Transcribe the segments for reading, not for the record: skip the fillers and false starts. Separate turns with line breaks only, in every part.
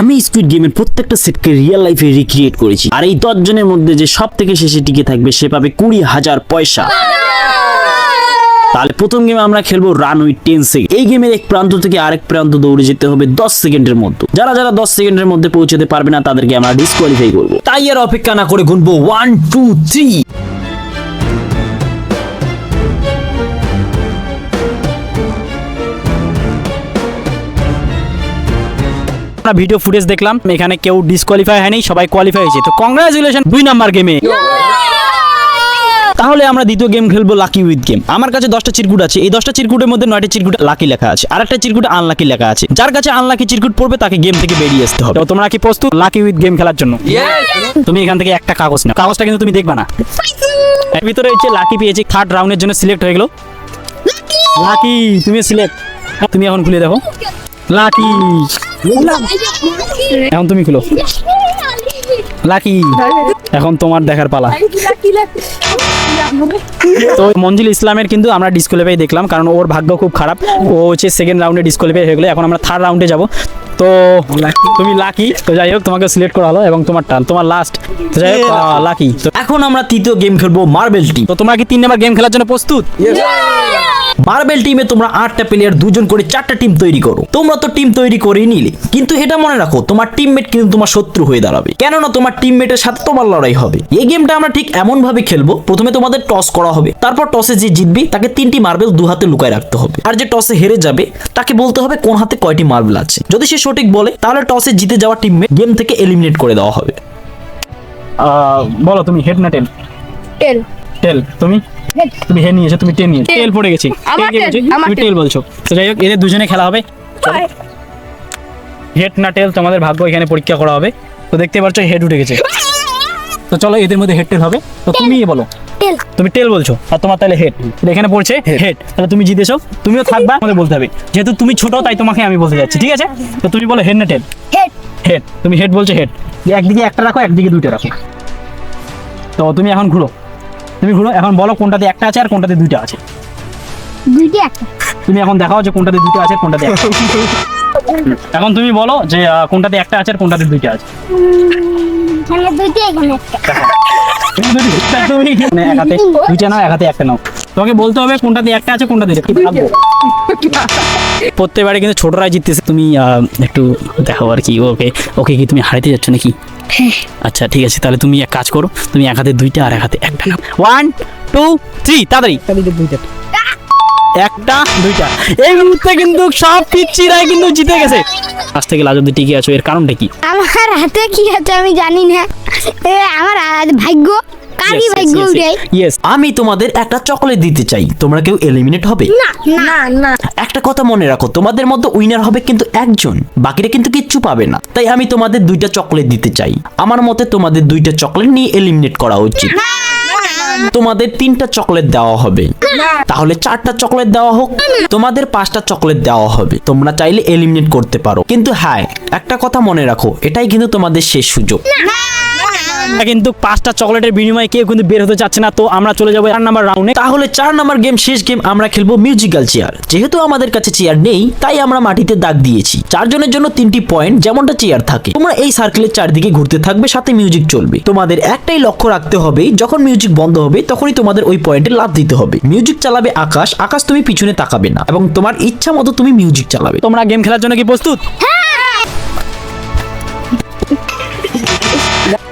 আমি স্কুইড গেমের প্রত্যেকটা সেটকে রিয়েল লাইফে রিক্রিয়েট করেছি, আর এই 10 জনের মধ্যে যে সব থেকে শেষে টিকে থাকবে সে পাবে 20,000 পয়সা। তাহলে প্রথম গেমে আমরা খেলবো রান উইথ 10 সেকেন্ড। এই গেমের এক প্রান্ত থেকে আরেক প্রান্ত দৌড়ে যেতে হবে 10 সেকেন্ডের মধ্যে। যারা 10 সেকেন্ডের মধ্যে পৌঁছাতে পারবে না তাদেরকে আমরা ডিসকোয়ালিফাই করব। তাই আর অপেক্ষা না করে গুনবো 1 2 3। ভিডিও ফুটেজ দেখলাম, এখানে কেউ ডিসকোয়ালিফাই হয়নি, সবাই কোয়ালিফাই হয়েছে। তো কংগ্রাচুলেশন 2 নাম্বার গেমে। তাহলে আমরা দ্বিতীয় গেম খেলবো লাকি উইথ গেম। আমার কাছে 10টা চিরকুট আছে, এই 10টা চিরকুটের মধ্যে 9টা চিরকুট লাকি লেখা আছে, আরেকটা চিরকুট আনলাকি লেখা আছে। যার কাছে আনলাকি চিরকুট পড়বে তাকে গেম থেকে বেরিয়ে আসতে হবে। তো তোমরা কি প্রস্তুত লাকি উইথ গেম খেলার জন্য? তুমি এখান থেকে একটা কাগজ নাও, কাগজটা কিন্তু তুমি দেখবা না। এর ভিতরে হচ্ছে লাকি পেয়েছি, থার্ড রাউন্ডের জন্য সিলেক্ট হয়ে গেল। লাকি তুমি সিলেক্ট, তুমি এখন খুলে দেখো লাকি। এখন তুমি খুলো লাকি, এখন তোমার দেখার পালা। তো মঞ্জিল ইসলামের কিন্তু আমরা ডিসকোয়ালিফাই দেখলাম, কারণ ওর ভাগ্য খুব খারাপ। ও হচ্ছে সেকেন্ড রাউন্ডে ডিসকোয়ালিফাই হয়ে গেলো। এখন আমরা থার্ড রাউন্ডে যাব। তো তুমি লাকি, তো যাই হোক তোমাকে সিলেক্ট করা হলো এবং তোমার টার্ন, তোমার লাস্ট। তো যাই হোক লাকি। তো এখন আমরা তৃতীয় গেম খেলবো মার্বেল টিম। তো তোমরা কি 3 নাম্বার গেম খেলার জন্য প্রস্তুত? মার্বেল টিমে তোমরা 8টা প্লেয়ার 2 জন করে 4টা টিম তৈরি করো। তোমরা তো টিম তৈরি করেই নিলে, কিন্তু এটা মনে রাখো তোমার টিমমেট কিন্তু তোমার শত্রু হয়ে দাঁড়াবে, কেননা তোমার টিমমেটের সাথে তোমার লড়াই হবে। এই গেমটা আমরা ঠিক এমন ভাবে খেলবো, প্রথমে তোমাদের টস করা হবে, তারপর টসে যে জিতবে তাকে 3টি মার্বেল 2 হাতে লুকায় রাখতে হবে, আর যে টসে হেরে যাবে তাকে বলতে হবে কোন হাতে কয়টি মার্বেল আছে। যদি সে সঠিক বলে তাহলে টসে জিতে যাওয়া টিমমেট গেম থেকে এলিমিনেট করে দেওয়া হবে। বলো তুমি হেড না টেল?
টেল।
টেল। তুমি হেড নিয়েছো, তুমি টেল নিয়েছো। টেল পড়ে গেছি, তুমি টেল বলছো। তো যাই হোক এদের দুজনে খেলা হবে। হেড না টেল তোমাদের ভাগ্য এখানে পরীক্ষা করা হবে। তো দেখতে পাচ্ছ হেড উঠে গেছে। তো চলো এদের মধ্যে হেড টেল হবে। তো তুমি বলো, তুমি টেল বলছো আর তোমার তাহলে হেড, এখানে পড়ছে হেড। তাহলে তুমি জিতেছো, তুমিও থাকবা, আমাদের বলতে হবে। যেহেতু তুমি ছোট তাই তোমাকে আমি বলতে যাচ্ছি, ঠিক আছে? তো তুমি বলো হেড না টেল?
হেড।
হেড। তুমি হেড বলছো। হেড, একদিকে একটা রাখো, একদিকে 2টা রাখো। তো তুমি এখন ঘুরো, তুমি ঘুরো। এখন বলো কোনটাতে একটা আছে আর কোনটাতে 2টা আছে।
2টি একটা।
তুমি এখন দেখাও যে কোনটাতে 2টা আছে কোনটাতে একটা। এখন তুমি বলো যে কোনটাতে একটা আছে আর কোনটাতে 2টা আছে।
এখানে 2টি, এখানে একটা।
তুমি এক হাতে 2টা নাও, এক হাতে একটা নাও। তোমাকে বলতে হবে কোনটাতে একটা আছে কোনটাতে কি ভাববো। প্রত্যেকবারে কিন্তু ছোটরাই জিততেছে। তুমি একটু দেখো আর কি। ওকে ওকে, কি তুমি হারাতে যাচ্ছ নাকি? আচ্ছা ঠিক আছে, তাহলে তুমি এক কাজ করো, তুমি এক হাতে 2টা আর এক হাতে একটা নাও। 1 2 3 তাড়াতাড়ি। 1টা 2টা। এই মুহূর্তে কিন্তু সব পিচ্চিরাই কিন্তু জিতে গেছে। আজ থেকে লাজ অব্দি টিকে আছো, এর কারণটা কি?
আমার হাতে কি আছে আমি জানি না, আমার ভাগ্য কারি ভাগ্য উড়ে।
ইয়েস, আমি তোমাদের একটা চকলেট দিতে চাই, তোমরা কেউ এলিমিনেট হবে
না না না।
একটা কথা মনে রাখো, তোমাদের মধ্যে উইনার হবে কিন্তু একজন, বাকিরা কিন্তু কিচ্ছু পাবে না। তাই আমি তোমাদের 2টা চকলেট দিতে চাই। আমার মতে তোমাদের 2টা চকলেট নিয়ে এলিমিনেট করা উচিত। তোমাদের 3টা চকলেট দেওয়া হবে, তাহলে 4টা চকলেট দেওয়া হোক। তোমাদের 5টা চকলেট দেওয়া হবে। তোমরা চাইলে এলিমিনেট করতে পারো, কিন্তু হ্যাঁ একটা কথা মনে রাখো, এটাই কিন্তু তোমাদের শেষ সুযোগ। কিন্তু 5টা চকলেটের বিনিময়ে কেউ কিন্তু বের হতে চাচ্ছে না। তো আমরা চলে যাবো 4 নাম্বার রাউন্ডে। তাহলে 4 নাম্বার গেম, শেষ গেম, আমরা খেলবো মিউজিক্যাল চেয়ার। যেহেতু আমাদের কাছে চেয়ার নেই তাই আমরা মাটিতে দাগ দিয়েছি। 4 জনের জন্য 3টি পয়েন্ট, যেমনটা চেয়ার থাকে। তোমরা এই সার্কেলের চারদিকে ঘুরতে থাকবে, সাথে মিউজিক চলবে। তোমাদের একটাই লক্ষ্য রাখতে হবে, যখন মিউজিক বন্ধ হবে তখনই তোমাদের ওই পয়েন্টে লাফ দিতে হবে। মিউজিক চালাবে আকাশ, আকাশ তুমি পিছনে তাকাবে না, এবং তোমার ইচ্ছা মতো তুমি মিউজিক চালাবে। তোমরা গেম খেলার জন্য কি প্রস্তুত?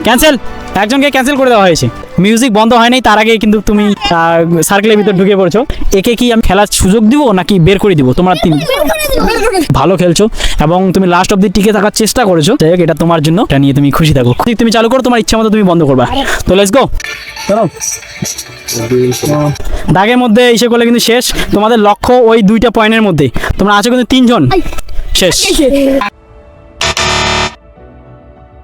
ক্যান্সেল, একজনকে ক্যান্সেল করে দেওয়া হয়েছে। মিউজিক বন্ধ হয়নি, তার আগে কিন্তু তুমি সার্কেলের ভিতর ঢুকে পড়ছো। একে কি আমি খেলার সুযোগ দিব নাকি বের করে দিব? তোমরা 3 ভালো খেলছো এবং তুমি লাস্ট অব্দি টিকে থাকার চেষ্টা করেছো। যাই হোক এটা তোমার জন্য, এটা নিয়ে তুমি খুশি থাকো। তুমি চালু করো, তোমার ইচ্ছা মতো তুমি বন্ধ করবা। তো লেটস গো। চলো, দাগের মধ্যে এসে করলে কিন্তু শেষ। তোমাদের লক্ষ্য ওই 2টা পয়েন্টের মধ্যে। তোমরা আছো কিন্তু 3 জন। শেষ।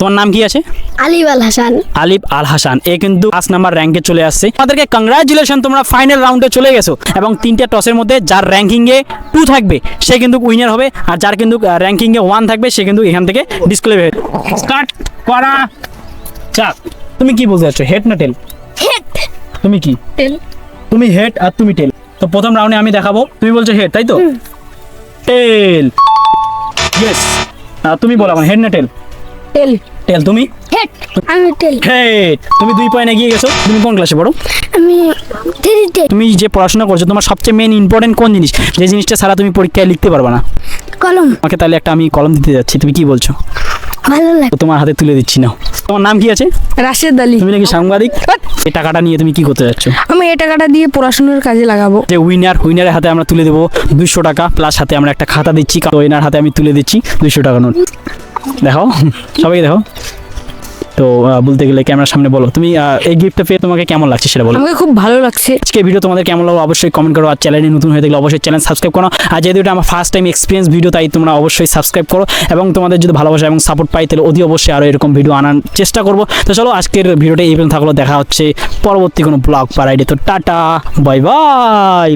তোমার নাম কি আছে?
আলিফ আল হাসান।
আলিফ আল হাসান। এ কিন্তু 5 নাম্বার র্যাঙ্কে চলে আসছে। তোমাদেরকে কংগ্রাচুলেশন, তোমরা ফাইনাল রাউন্ডে চলে গেছো। এবং 3টা টসের মধ্যে যার র্যাঙ্কিং এ 2 থাকবে সে কিন্তু উইনার হবে, আর যার কিন্তু র্যাঙ্কিং এ 1 থাকবে সে কিন্তু এখান থেকে ডিসকোয়ালিফাই। স্টার্ট করা যাক। তুমি কি বলতে চাচ্ছ, হেড না টেল?
হেড।
তুমি কি?
টেল।
তুমি হেড আর তুমি টেল। তো প্রথম রাউন্ডে আমি দেখাবো, তুমি বলছো হেড, তাই তো? টেল। ইয়েস,
তুমি বলো আমার হেড না টেল?
টেল।
টেল। তুমি?
হেড। আমি টেল।
হেড। তুমি 2 পয়েন্ট এগিয়ে গেছো। তুমি কোন ক্লাসে পড়ো?
আমি 3-তে।
তুমি যে পড়াশোনা করছো তোমার সবচেয়ে মেন ইম্পর্টেন্ট কোন জিনিস, যে জিনিসটা ছাড়া তুমি পরীক্ষায় লিখতে পারবে না?
কলম।
আমাকে তাহলে একটা আমি কলম দিতে যাচ্ছি, তুমি কি বলছো?
ভালো লাগে।
তো তোমার হাতে তুলে দিচ্ছি নাও। তোমার নাম কি আছে?
রাশেদ আলী।
তুমি নাকি সাংবাদিক? এই টাকাটা নিয়ে তুমি কি করতে যাচ্ছ?
আমি এই টাকাটা দিয়ে পড়াশোনার কাজে লাগাবো।
যে উইনারের হাতে আমরা তুলে দেবো 200 টাকা, প্লাস হাতে আমরা একটা খাতা দিচ্ছি, তো এনার হাতে আমি তুলে দিচ্ছি 200 টাকা নোট। দেখো, সবাই দেখো। তো বলতে গেলে ক্যামেরার সামনে বলো তুমি এই গিফটটা পেয়ে তোমাকে কেমন লাগছে সেটা বলো।
আমাকে খুব ভালো লাগছে।
আজকে ভিডিও তোমাদের কেমন লাগলো অবশ্যই কমেন্ট করো, আর চ্যানেলে নতুন হয়ে থাকলে অবশ্যই চ্যানেল সাবস্ক্রাইব করো। আর যেহেতু এটা আমার ফার্স্ট টাইম এক্সপিরিয়েন্স ভিডিও, তাই তোমরা অবশ্যই সাবস্ক্রাইব করো, এবং তোমাদের যদি ভালোবাসা এবং সাপোর্ট পাই তাহলে অতি অবশ্যই আরও এরকম ভিডিও আনার চেষ্টা করবো। তো চলো আজকের ভিডিওটা এই পর্যন্ত থাকলো, দেখা হচ্ছে পরবর্তী কোনো ব্লগ বা রাইডে। তো টাটা, বাই বাই।